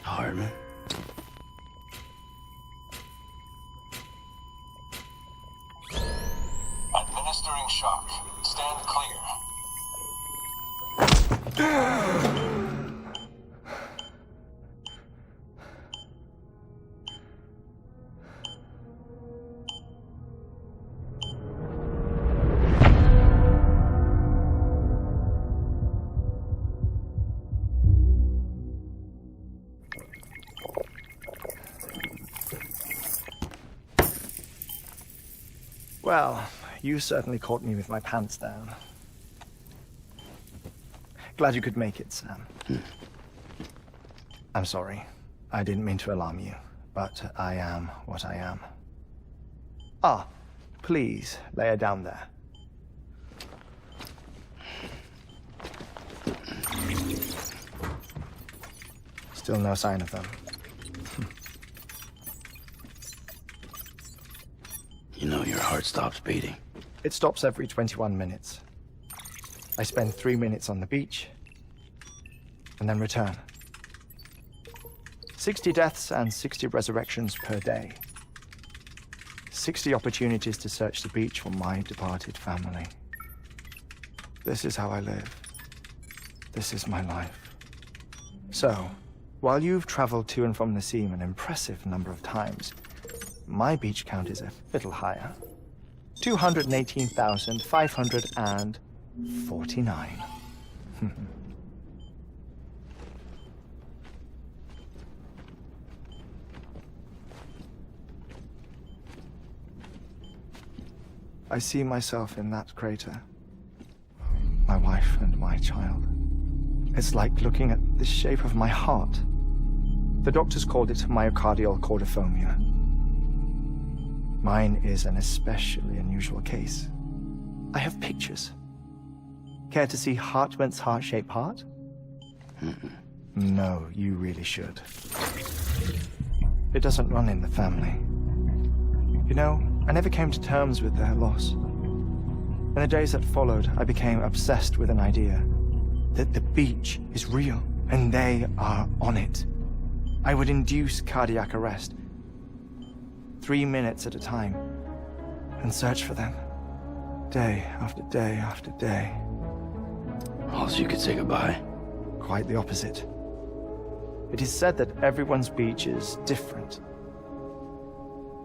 Hartman. Administering shock. Stand clear. Well, you certainly caught me with my pants down. Glad you could make it, Sam. I'm sorry. I didn't mean to alarm you, but I am what I am. Ah, please, lay her down there. Still no sign of them. You know your heart stops beating. It stops every 21 minutes. I spend 3 minutes on the beach, and then return. 60 deaths and 60 resurrections per day. 60 opportunities to search the beach for my departed family. This is how I live. This is my life. So, while you've traveled to and from the scene an impressive number of times, my beach count is a little higher. 218,549. I see myself in that crater. My wife and my child. It's like looking at the shape of my heart. The doctors called it myocardial cordiformia. Mine is an especially unusual case. I have pictures. Care to see Hartman's heart-shaped heart? No, you really should. It doesn't run in the family. You know, I never came to terms with their loss. In the days that followed, I became obsessed with an idea that the beach is real, and they are on it. I would induce cardiac arrest, 3 minutes at a time, and search for them, day after day after day. Also, you could say goodbye. Quite the opposite. It is said that everyone's beach is different.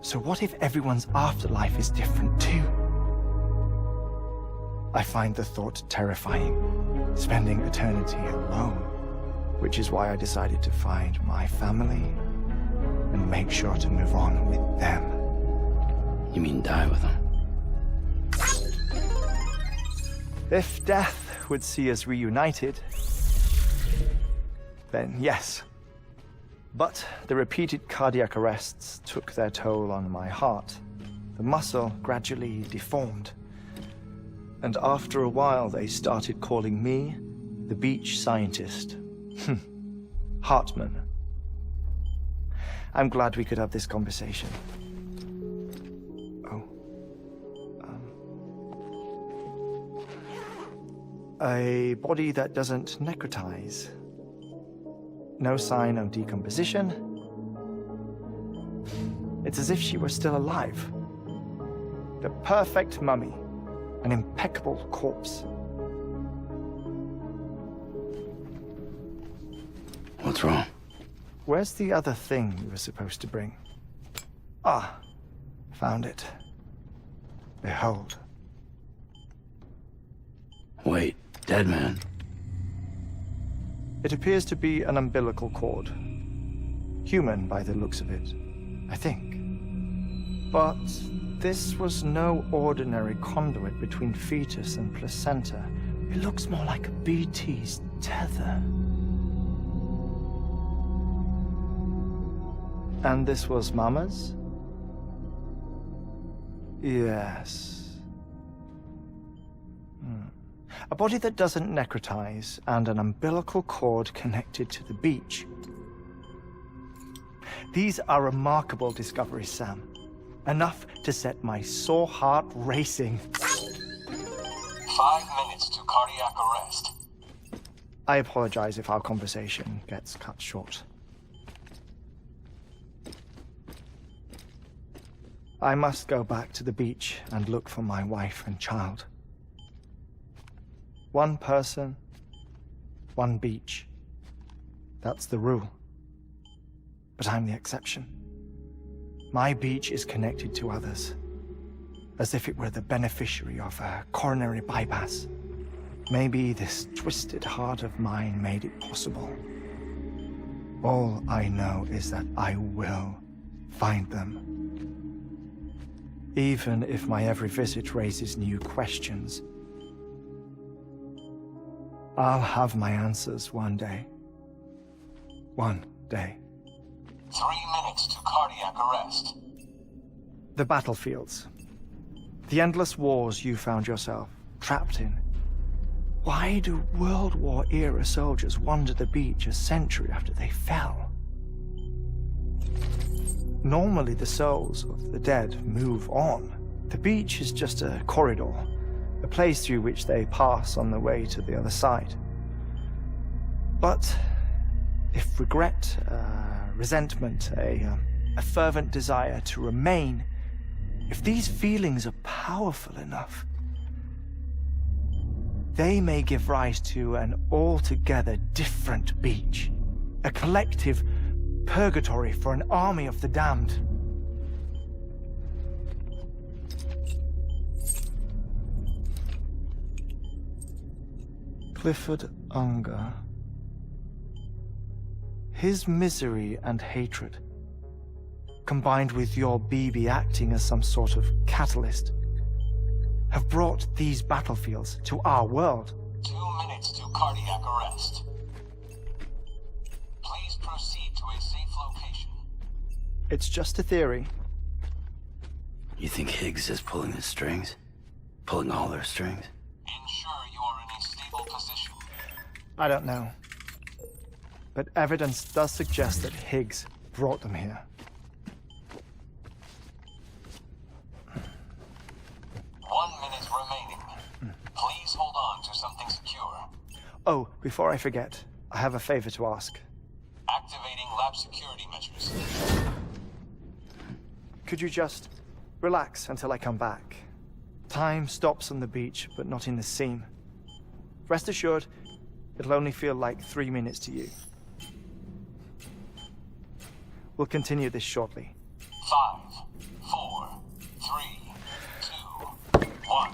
So what if everyone's afterlife is different too? I find the thought terrifying, spending eternity alone, which is why I decided to find my family and make sure to move on with them. You mean die with them? If death would see us reunited, then yes. But the repeated cardiac arrests took their toll on my heart. The muscle gradually deformed. And after a while, they started calling me the beach scientist. Hartman. I'm glad we could have this conversation. Oh. A body that doesn't necrotize. No sign of decomposition. It's as if she were still alive. The perfect mummy. An impeccable corpse. What's wrong? Where's the other thing you were supposed to bring? Ah, found it. Behold. Wait, dead man? It appears to be an umbilical cord. Human by the looks of it, I think. But this was no ordinary conduit between fetus and placenta. It looks more like a BT's tether. And this was Mama's? Yes. A body that doesn't necrotize and an umbilical cord connected to the beach. These are remarkable discoveries, Sam. Enough to set my sore heart racing. 5 minutes to cardiac arrest. I apologize if our conversation gets cut short. I must go back to the beach and look for my wife and child. One person, one beach. That's the rule. But I'm the exception. My beach is connected to others, as if it were the beneficiary of a coronary bypass. Maybe this twisted heart of mine made it possible. All I know is that I will find them. Even if my every visit raises new questions. I'll have my answers one day. One day. 3 minutes to cardiac arrest. The battlefields. The endless wars you found yourself trapped in. Why do World War-era soldiers wander the beach a century after they fell? Normally the souls of the dead move on. The beach is just a corridor, a place through which they pass on the way to the other side. But if regret, resentment, a fervent desire to remain, if these feelings are powerful enough, they may give rise to an altogether different beach, a collective purgatory for an army of the damned. Clifford Unger. His misery and hatred, combined with your BB acting as some sort of catalyst, have brought these battlefields to our world. 2 minutes to cardiac arrest. Please proceed to a safe location. It's just a theory. You think Higgs is pulling the strings? Pulling all their strings? Ensure you are in a stable position. I don't know. But evidence does suggest that Higgs brought them here. 1 minute remaining. Please hold on to something secure. Oh, before I forget, I have a favor to ask. Activating lab security measures. Could you just relax until I come back? Time stops on the beach, but not in the scene. Rest assured, it'll only feel like 3 minutes to you. We'll continue this shortly. 5, 4, 3, 2, 1.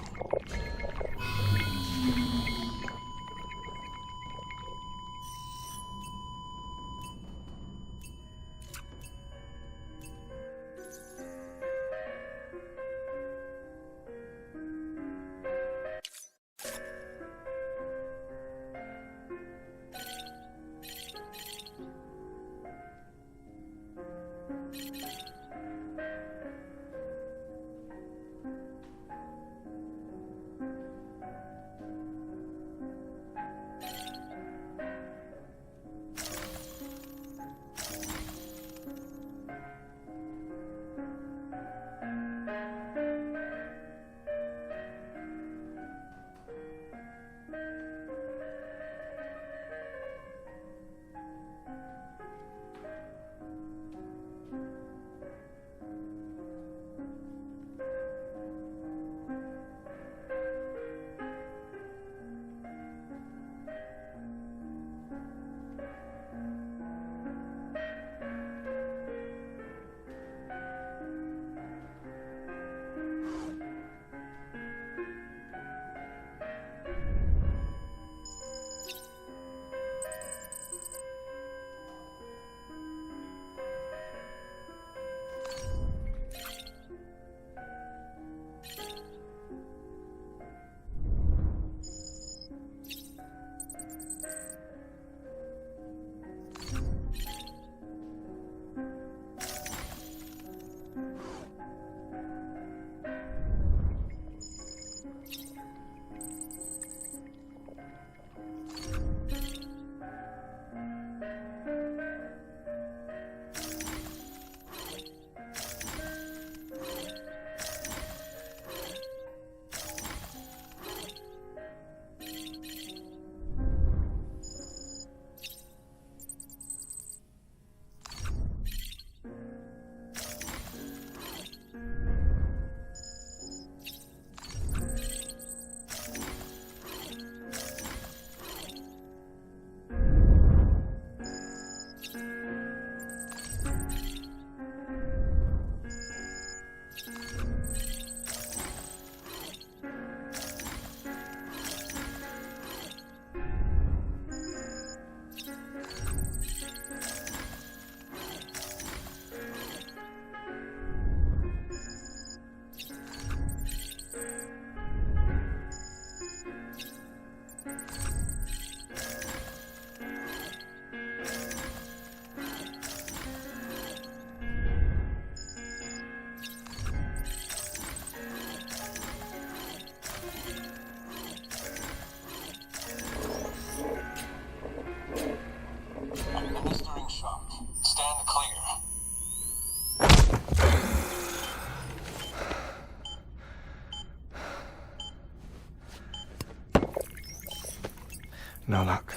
No luck.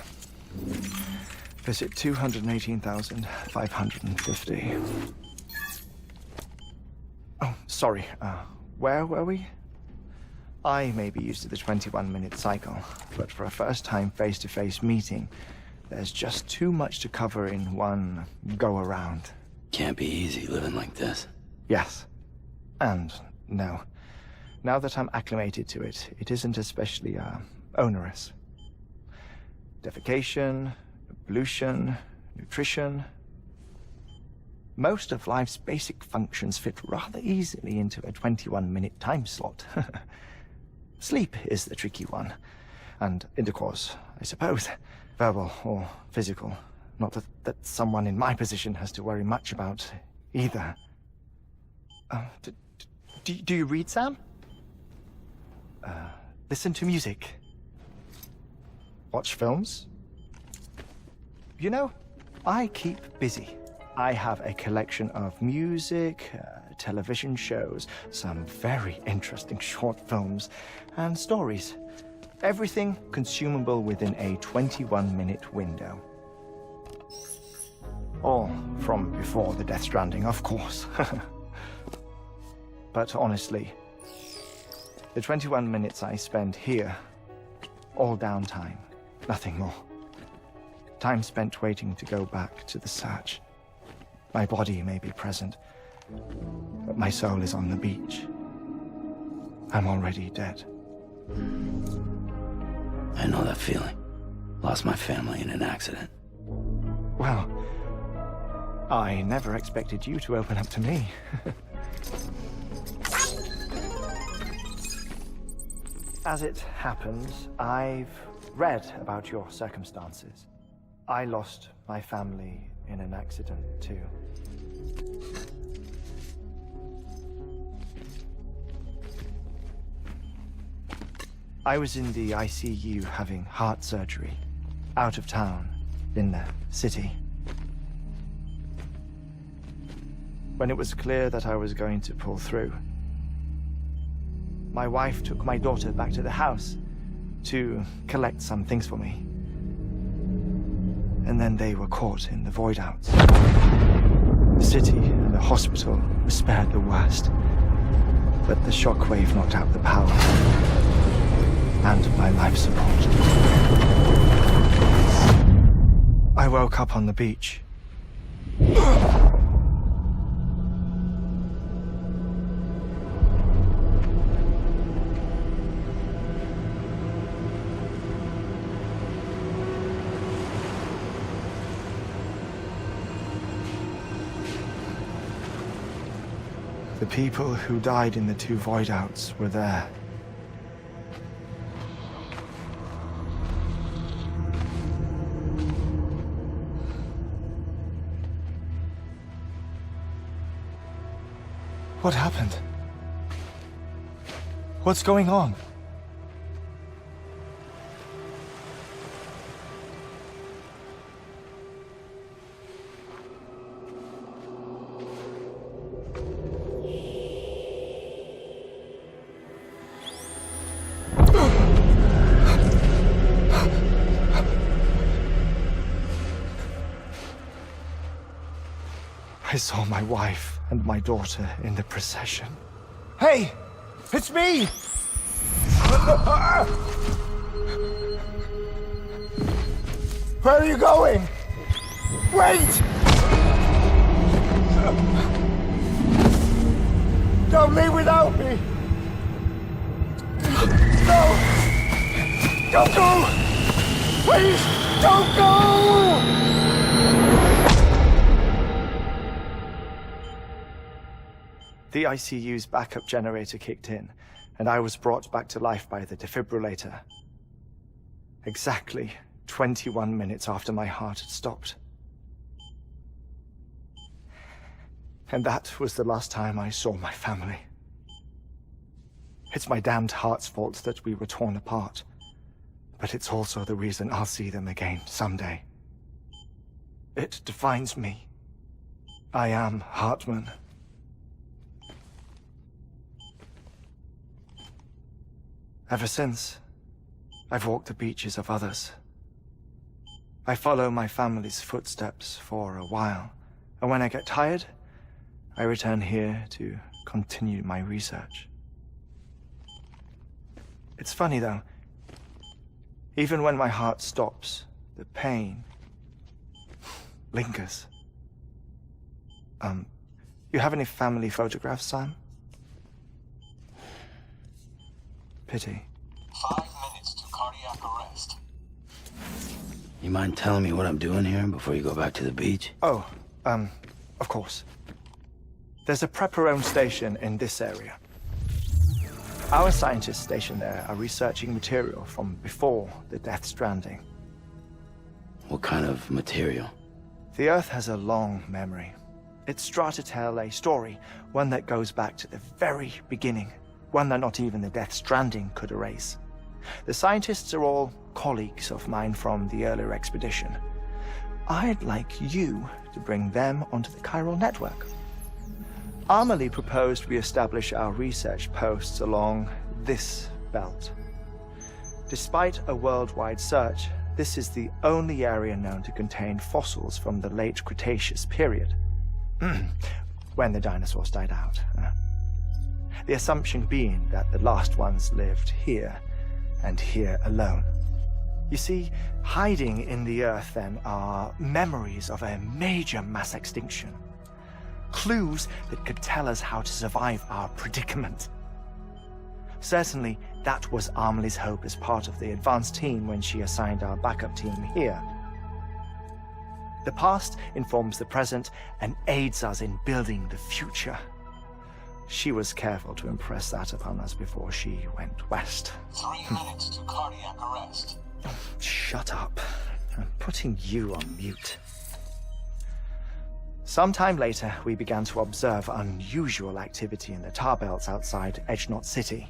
Visit 218,550. Oh, sorry. Where were we? I may be used to the 21-minute cycle, but for a first-time face-to-face meeting, there's just too much to cover in one go-around. Can't be easy living like this. Yes. And no. Now that I'm acclimated to it, it isn't especially, onerous. Defecation, ablution, nutrition. Most of life's basic functions fit rather easily into a 21-minute time slot. Sleep is the tricky one. And intercourse, I suppose. Verbal or physical. Not that someone in my position has to worry much about either. Do you read, Sam? Listen to music. Watch films. You know, I keep busy. I have a collection of music, television shows, some very interesting short films, and stories. Everything consumable within a 21-minute window. All from before the Death Stranding, of course. But honestly, the 21 minutes I spend here, all downtime, nothing more. Time spent waiting to go back to the search. My body may be present, but my soul is on the beach. I'm already dead. I know that feeling. Lost my family in an accident. Well, I never expected you to open up to me. As it happens, I've read about your circumstances. I lost my family in an accident, too. I was in the ICU having heart surgery, out of town, in the city. When it was clear that I was going to pull through, my wife took my daughter back to the house to collect some things for me. And then they were caught in the void-outs. The city and the hospital were spared the worst, but the shockwave knocked out the power and my life support. I woke up on the beach. The people who died in the two void-outs were there. What happened? What's going on? I saw my wife and my daughter in the procession. Hey! It's me! Where are you going? Wait! Don't leave without me! No! Don't go! Please, don't go! The ICU's backup generator kicked in, and I was brought back to life by the defibrillator. Exactly 21 minutes after my heart had stopped. And that was the last time I saw my family. It's my damned heart's fault that we were torn apart, but it's also the reason I'll see them again someday. It defines me. I am Hartman. Ever since, I've walked the beaches of others, I follow my family's footsteps for a while, and when I get tired, I return here to continue my research. It's funny, though. Even when my heart stops, the pain lingers. You have any family photographs, Sam? Pity. 5 minutes to cardiac arrest. You mind telling me what I'm doing here before you go back to the beach? Oh, of course. There's a prep-your-own station in this area. Our scientists stationed there are researching material from before the Death Stranding. What kind of material? The Earth has a long memory. It's trying to tell a story, one that goes back to the very beginning, one that not even the Death Stranding could erase. The scientists are all colleagues of mine from the earlier expedition. I'd like you to bring them onto the chiral network. Amelie proposed we establish our research posts along this belt. Despite a worldwide search, this is the only area known to contain fossils from the late Cretaceous period, when the dinosaurs died out. The assumption being that the last ones lived here, and here alone. You see, hiding in the Earth, then, are memories of a major mass extinction. Clues that could tell us how to survive our predicament. Certainly, that was Amelie's hope as part of the advanced team when she assigned our backup team here. The past informs the present and aids us in building the future. She was careful to impress that upon us before she went west. 3 minutes to cardiac arrest. Shut up. I'm putting you on mute. Sometime later, we began to observe unusual activity in the tar belts outside Edgenot City.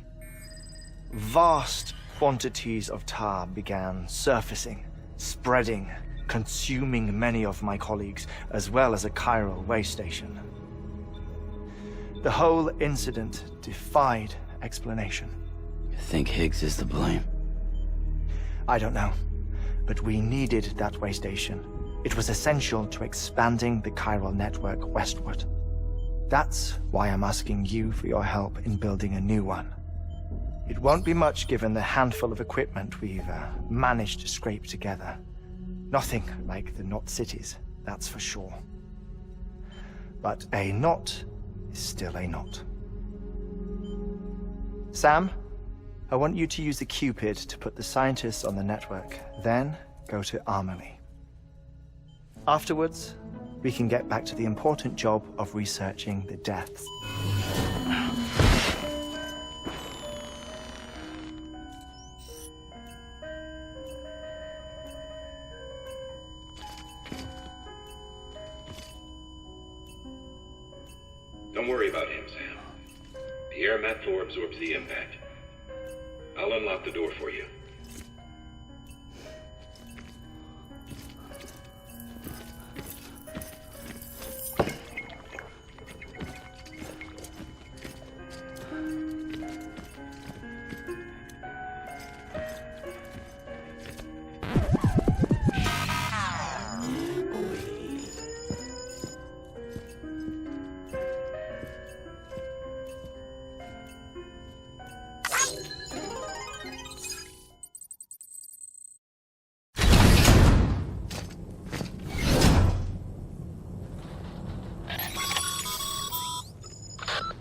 Vast quantities of tar began surfacing, spreading, consuming many of my colleagues, as well as a chiral way station. The whole incident defied explanation. You think Higgs is to blame? I don't know, but we needed that way station. It was essential to expanding the chiral network westward. That's why I'm asking you for your help in building a new one. It won't be much given the handful of equipment we've managed to scrape together. Nothing like the knot cities, that's for sure. But a knot is still a knot. Sam, I want you to use the Cupid to put the scientists on the network, then go to Amelie. Afterwards, we can get back to the important job of researching the deaths. Don't worry about him, Sam. The air mat floor absorbs the impact. I'll unlock the door for you.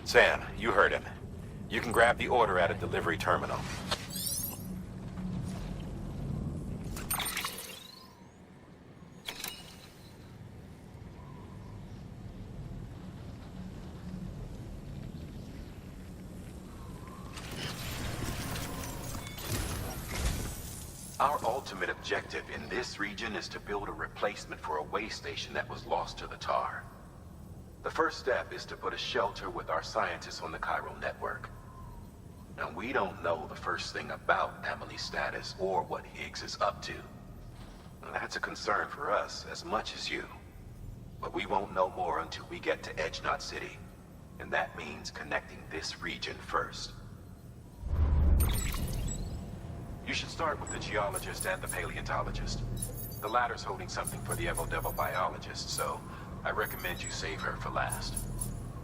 Sam, you heard him. You can grab the order at a delivery terminal. Our ultimate objective in this region is to build a replacement for a way station that was lost to the tar. The first step is to put a shelter with our scientists on the chiral network. Now, we don't know the first thing about Amelie's status or what Higgs is up to. That's a concern for us as much as you. But we won't know more until we get to Edgenot City. And that means connecting this region first. You should start with the geologist and the paleontologist. The ladder's holding something for the Evil Devil biologist, so I recommend you save her for last.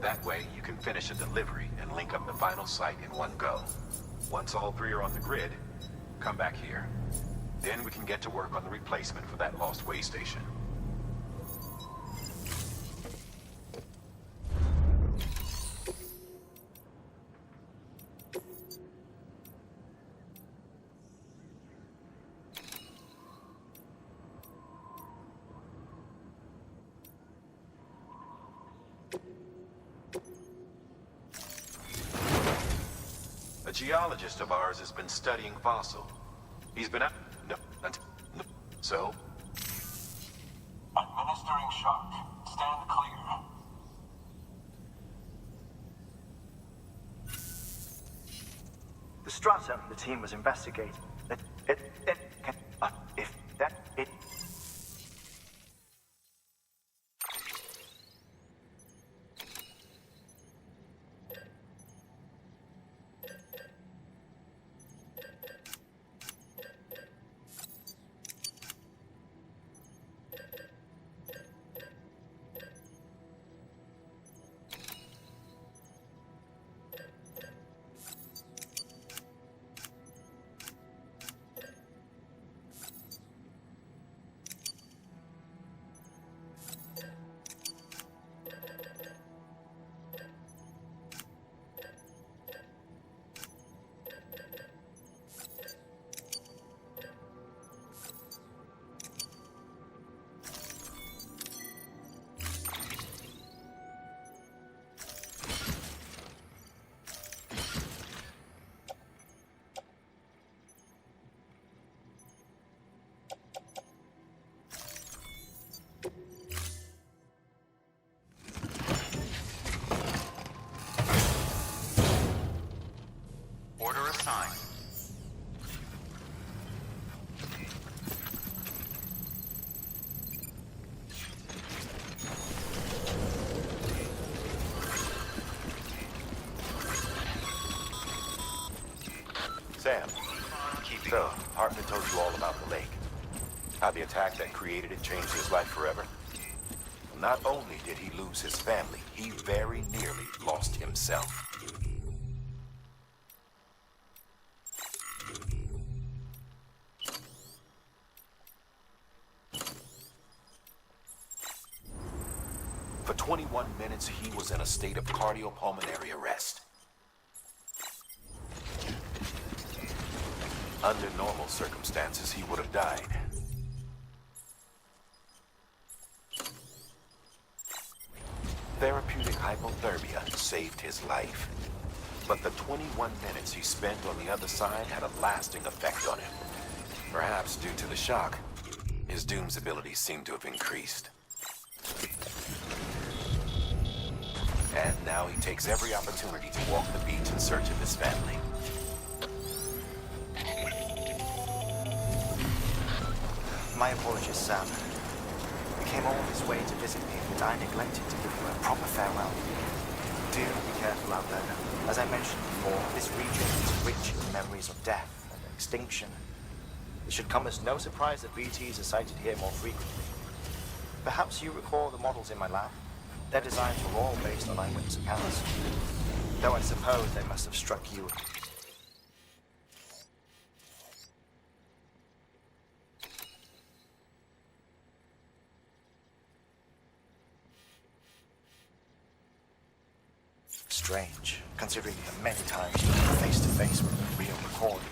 That way, you can finish a delivery and link up the final site in one go. Once all three are on the grid, come back here. Then we can get to work on the replacement for that lost way station. A geologist of ours has been studying fossil. He's been out... No. So? Administering shock. Stand clear. The strata the team was investigating. Order assigned. Sam, so, Hartman told you all about the lake. How the attack that created it changed his life forever. Not only did he lose his family, he very nearly lost himself. For 21 minutes, he was in a state of cardiopulmonary arrest. Under normal circumstances, he would have died. Therapeutic hypothermia saved his life. But the 21 minutes he spent on the other side had a lasting effect on him. Perhaps due to the shock, his Doom's abilities seem to have increased. And now he takes every opportunity to walk the beach in search of his family. My apologies, Sam. You came all this way to visit me, and I neglected to give you a proper farewell. Do be careful out there. As I mentioned before, this region is rich in memories of death and extinction. It should come as no surprise that BTs are sighted here more frequently. Perhaps you recall the models in my lab? Their designs were all based on eyewitness accounts. Though I suppose they must have struck you. Strange, considering the many times you were face to face with a real recording.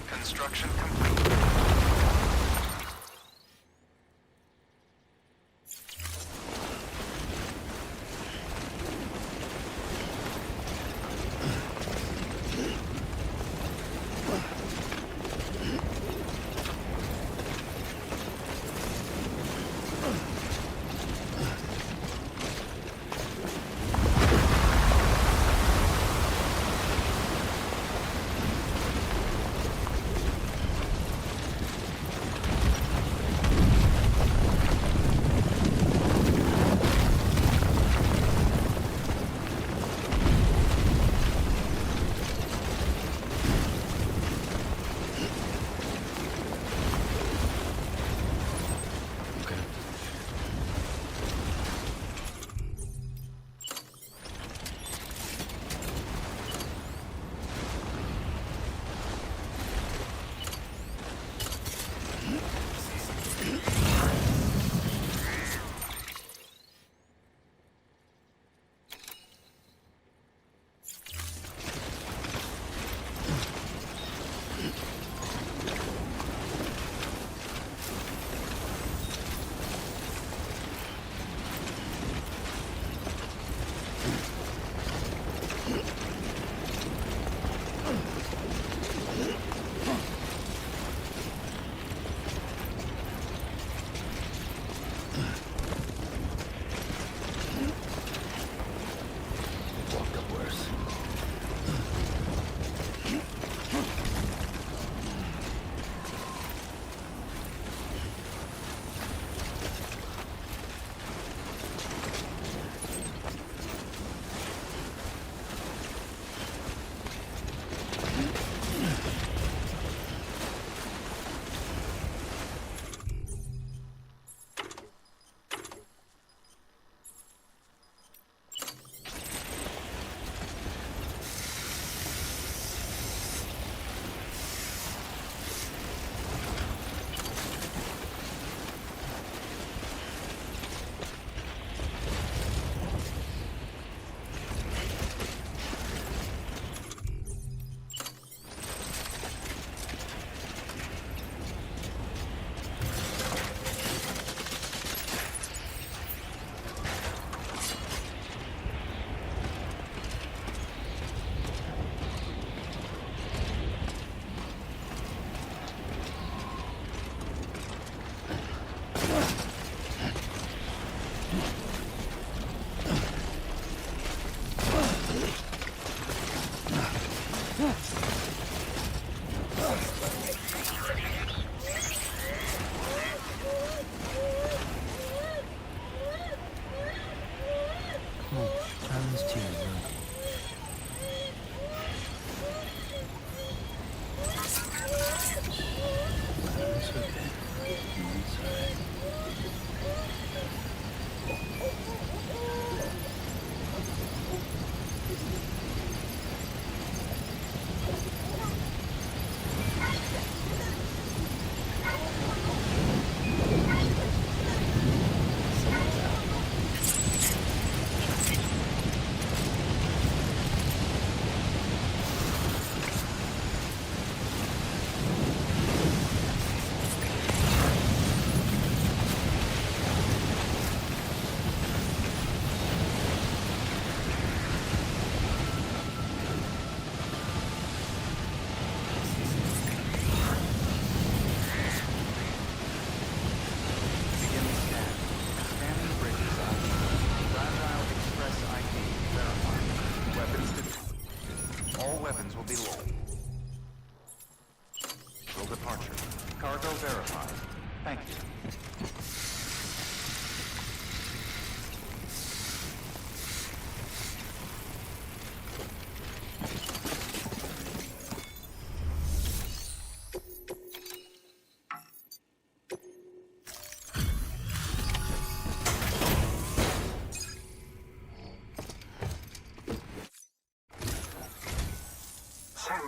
Construction complete.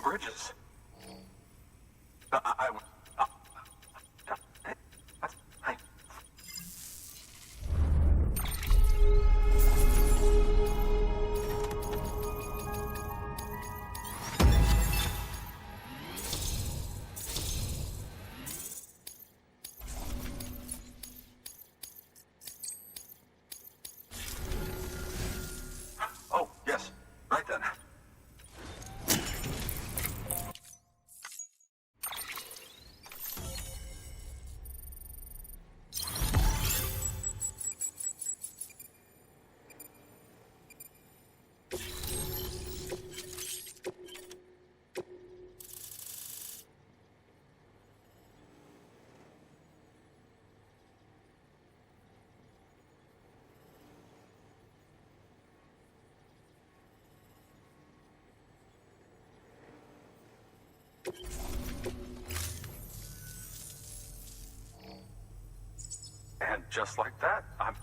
Bridges. And just like that, I'm...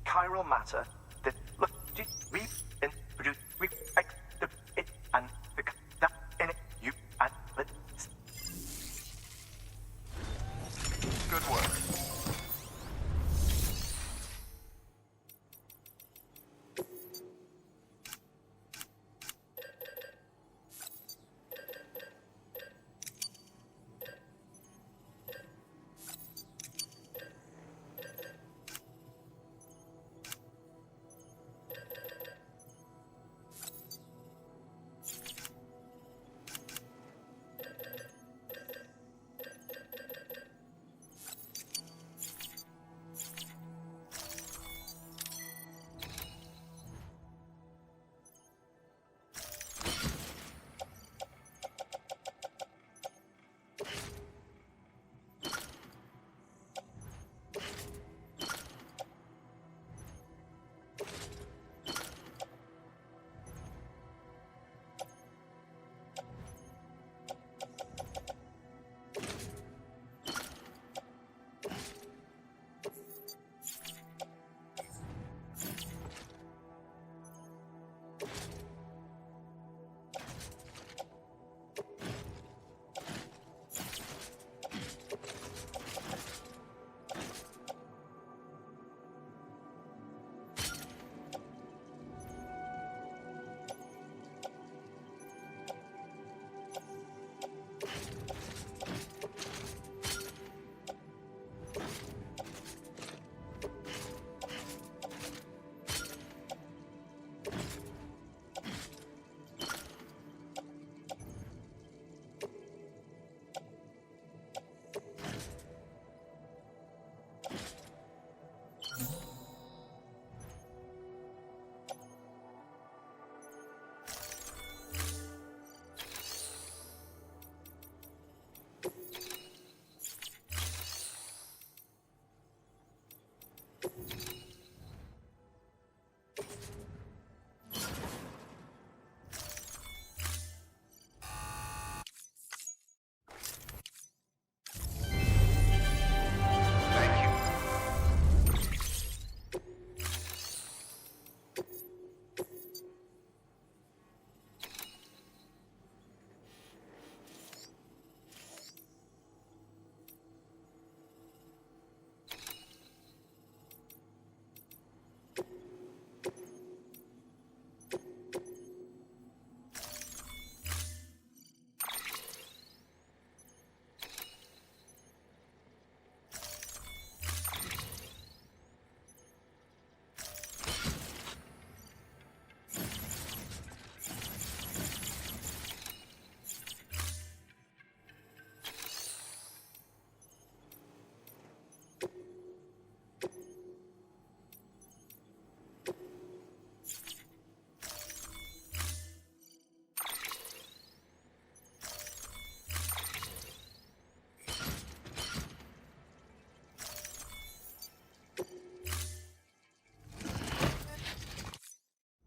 Chiral matter that look we produce we it and the that in it you and let Good work.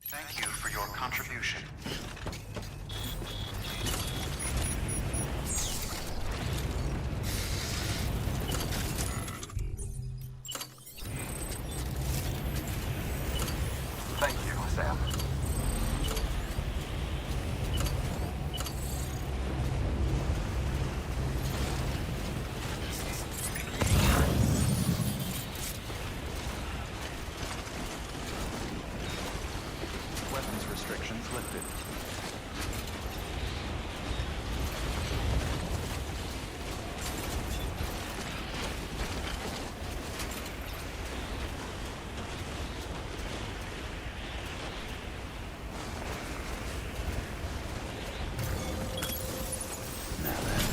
Thank you for your contribution. Thank you, Sam. Weapons restrictions lifted. Now then.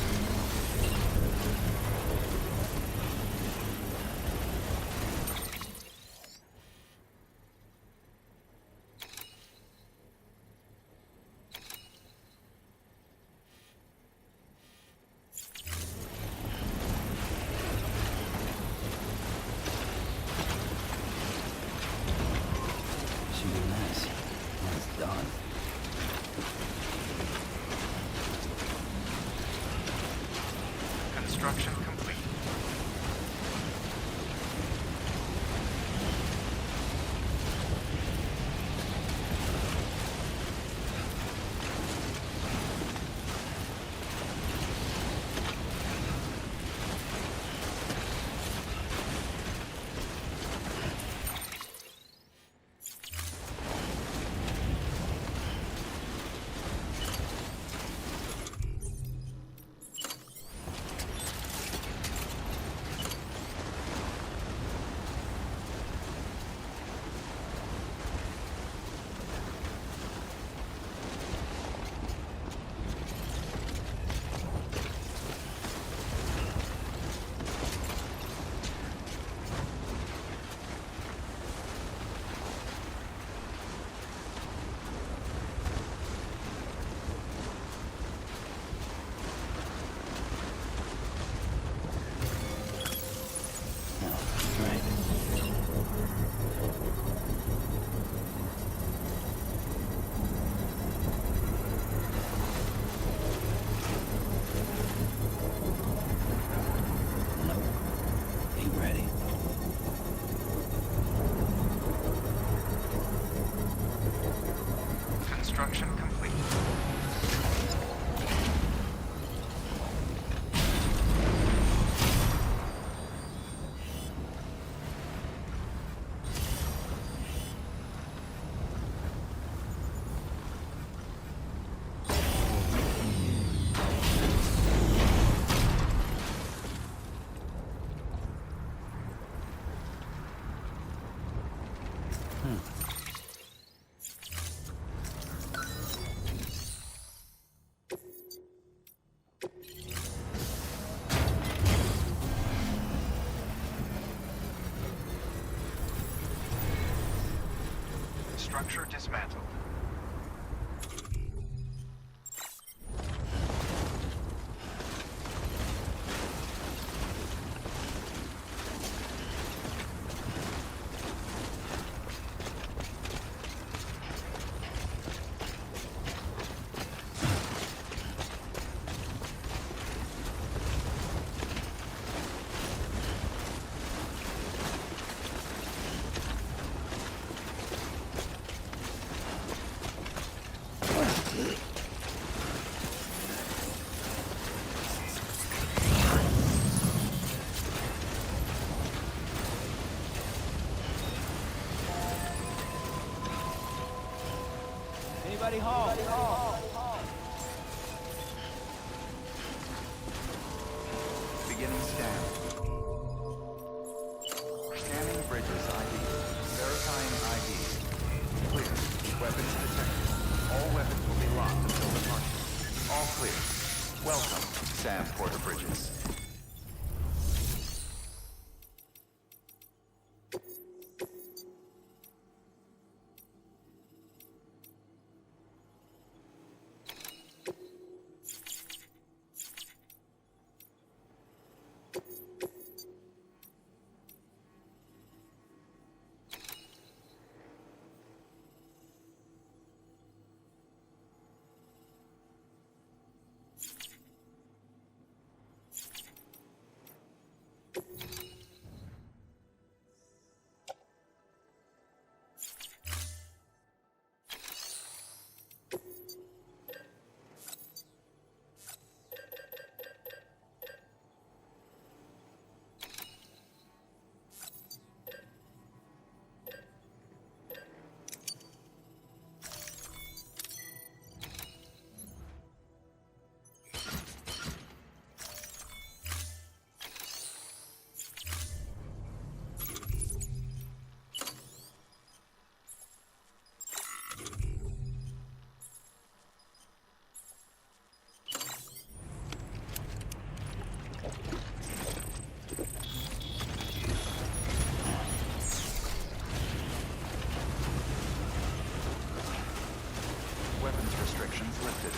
Structure dismantled. Anybody home? Beginning scan. Scanning bridges ID. Verifying ID. Clear. Weapons detected. All weapons will be locked until departure. All clear. Welcome, Sam Porter Bridges. Weapons restrictions lifted.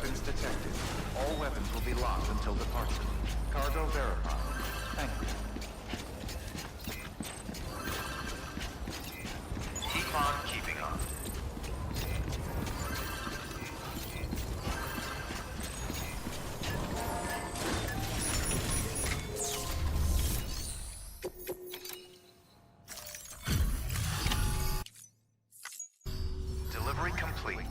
Weapons detected. All weapons will be locked until departure. Cargo verified. Thank you. Keep on keeping on. Delivery complete.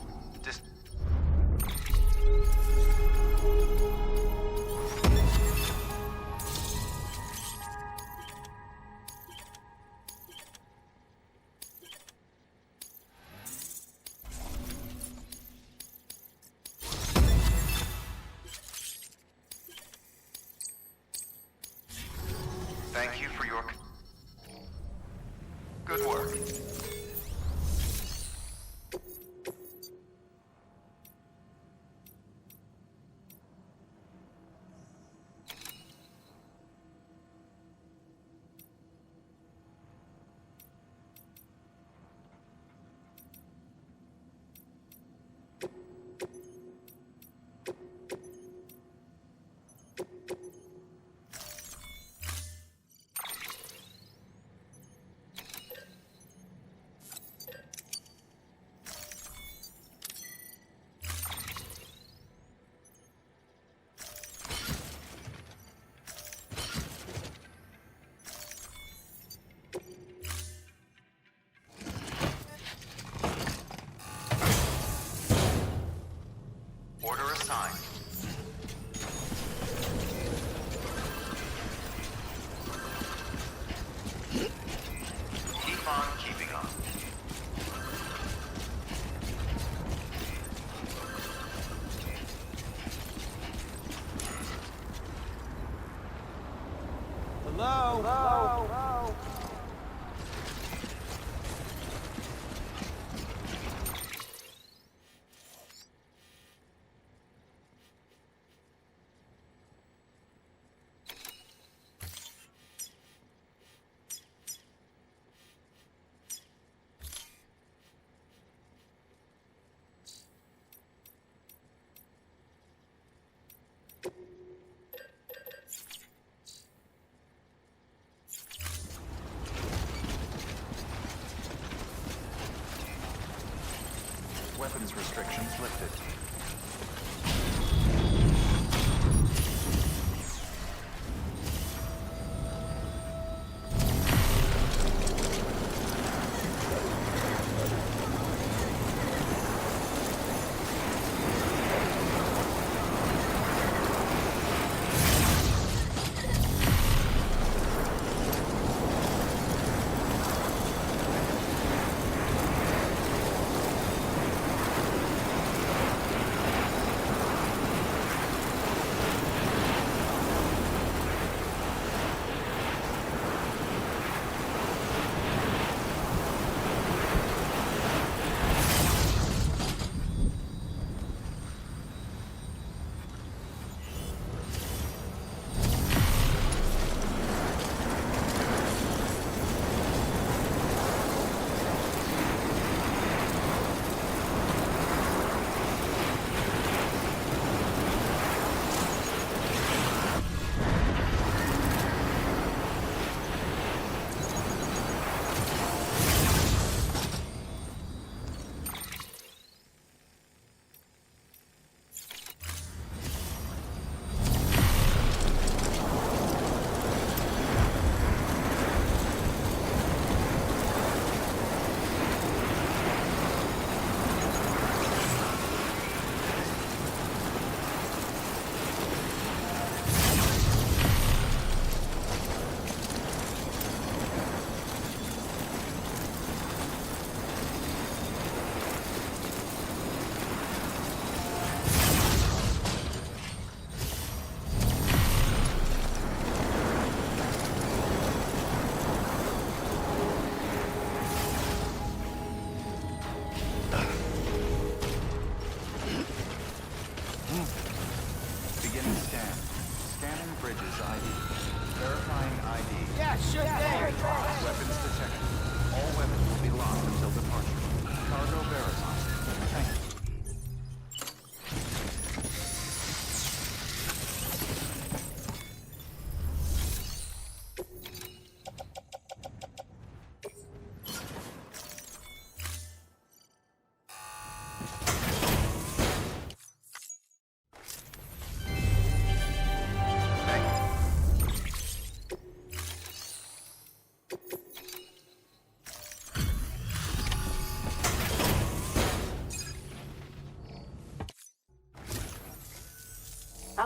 Thank you for your good work. Order assigned. Keep on keeping on. Hello? Weapons restrictions lifted.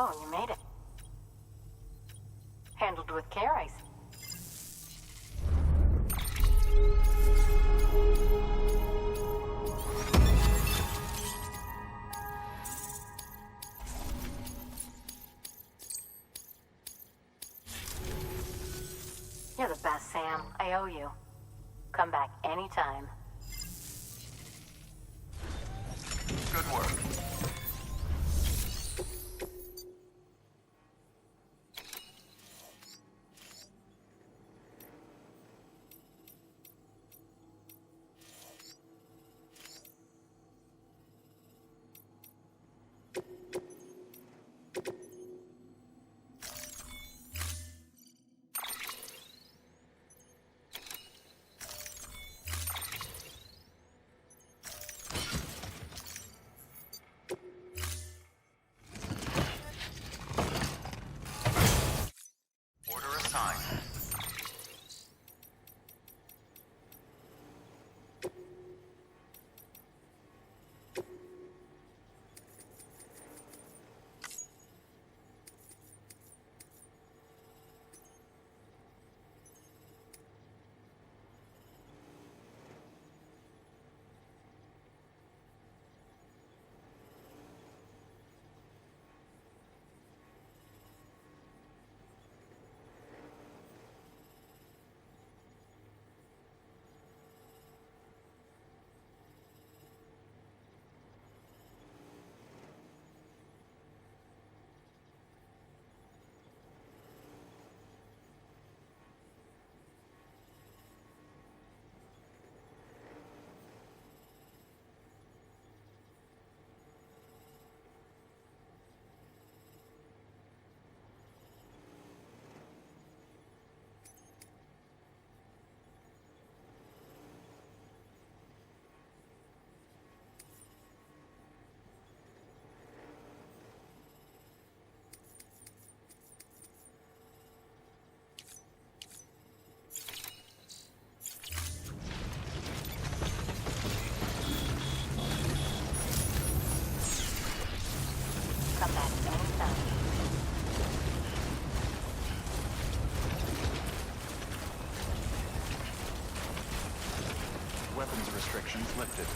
So, you made it. Handled with care, I see. You're the best, Sam. I owe you. Come back anytime. Good work. Order assigned. Come back anytime. Weapons restrictions lifted.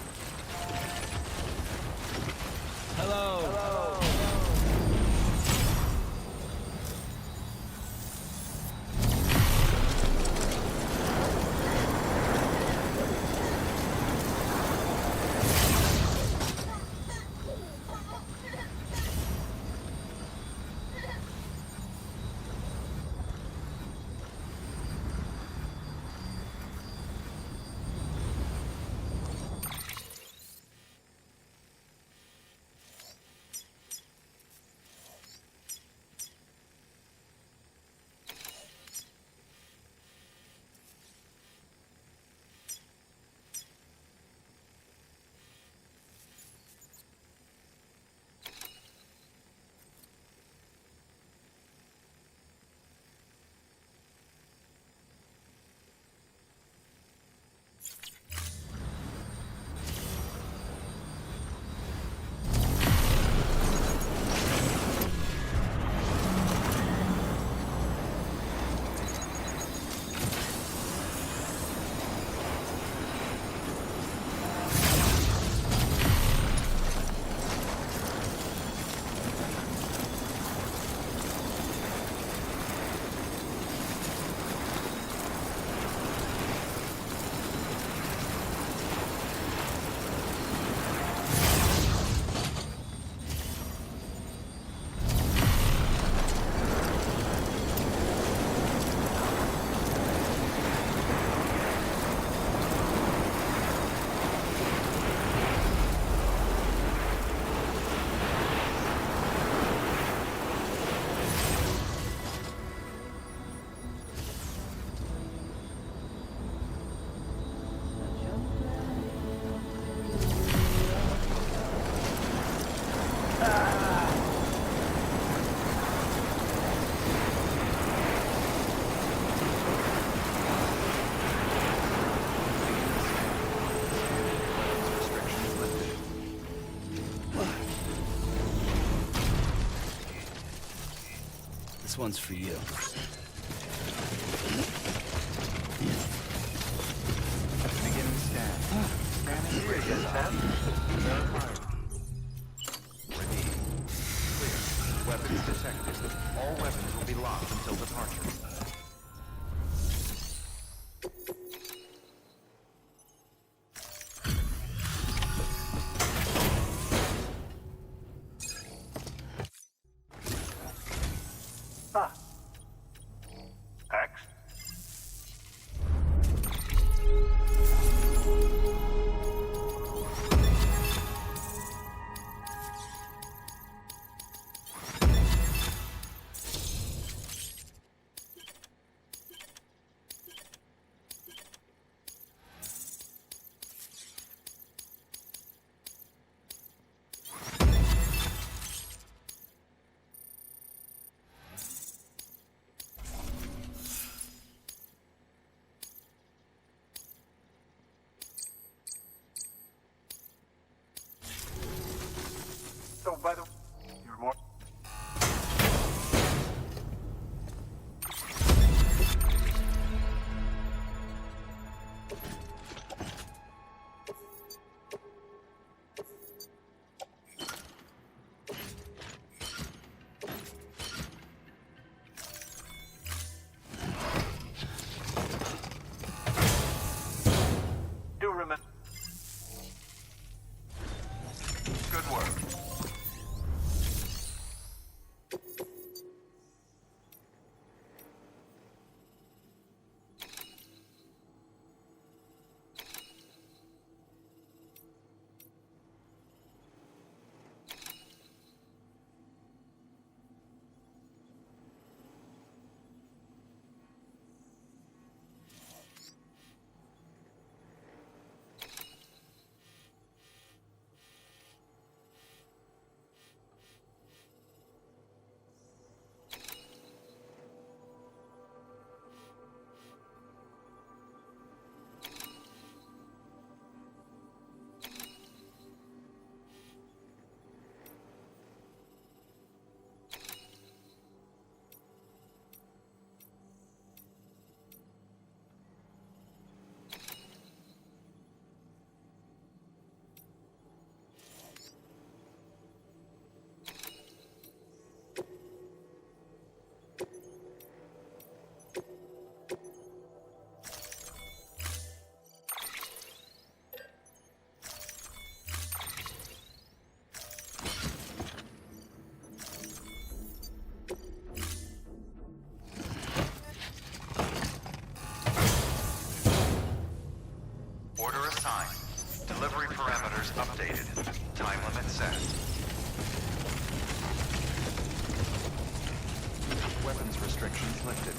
This one's for you. Beginning scan. Scanning bridges ID. Verified. Redeemed. Clear. Weapons detected. All weapons will be locked until departure. X. So, by the way, you're more. Do remember. Good work. Order assigned. Delivery parameters updated. Time limit set. Weapons restrictions lifted.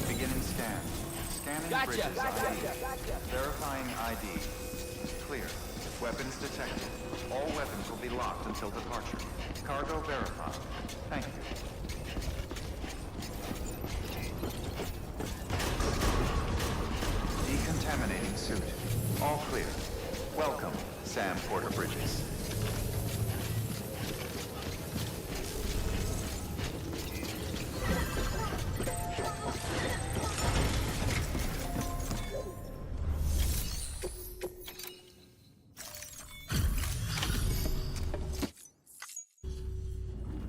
Beginning scan. Scanning bridges ID. Verifying ID. Clear. Weapons detected. All weapons will be locked until departure. Cargo verified. Thank you. Decontaminating suit. All clear. Welcome, Sam Porter Bridges.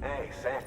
Hey, Sam.